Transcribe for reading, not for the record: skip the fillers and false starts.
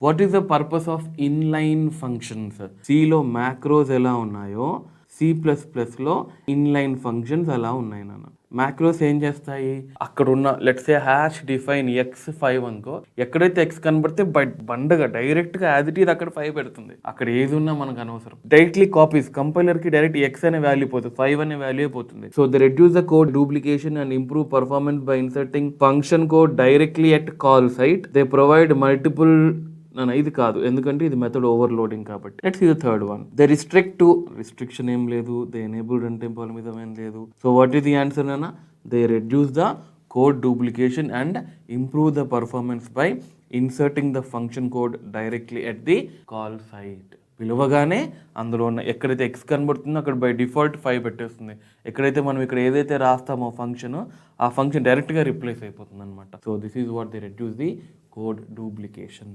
What is the purpose of inline functions? సిలో macros ఎలా ఉన్నాయో C++లో ఇన్లైన్ ఫంక్షన్స్ అలా ఉన్నాయి నాన్న. మ్యాక్రోస్ ఏం చేస్తాయి, అక్కడ ఉన్న let's say hash define x5 అనుకో, ఎక్కడైతే x కనబడితే బండగా డైరెక్ట్గా యాజ్ ఇట్ ఈజ్ అక్కడ 5 పెడుతుంది. అక్కడ ఏది ఉన్నా మనకు అనవసరం. డైరెక్ట్లీ కాపీస్, కంపైలర్కి డైరెక్ట్ x అనే వాల్యూ పోతుంది, 5 అనే వాల్యూ పోతుంది. So they reduce the code duplication and improve performance by inserting function code directly at call site. They provide multiple ఇది కాదు, ఎందుకంటే ఇది మెథడ్ ఓవర్లోడింగ్ కాబట్టి. Let's see the third one. They restriction ఏం లేదు, they enable run time polymorphism ఏం లేదు. So what is the answer నాన్న? They reduce the code duplication and improve the performance by inserting the function code directly at the call site. పిలవగానే అందులో ఉన్న ఎక్కడైతే X కనబడుతుందో అక్కడ బై డిఫాల్ట్ 5 పెట్టేస్తుంది. ఎక్కడైతే మనం ఇక్కడ ఏదైతే రాస్తామో ఫంక్షన్, ఆ ఫంక్షన్ డైరెక్ట్గా రిప్లేస్ అయిపోతుంది అనమాట. So this is what they reduce the code duplication.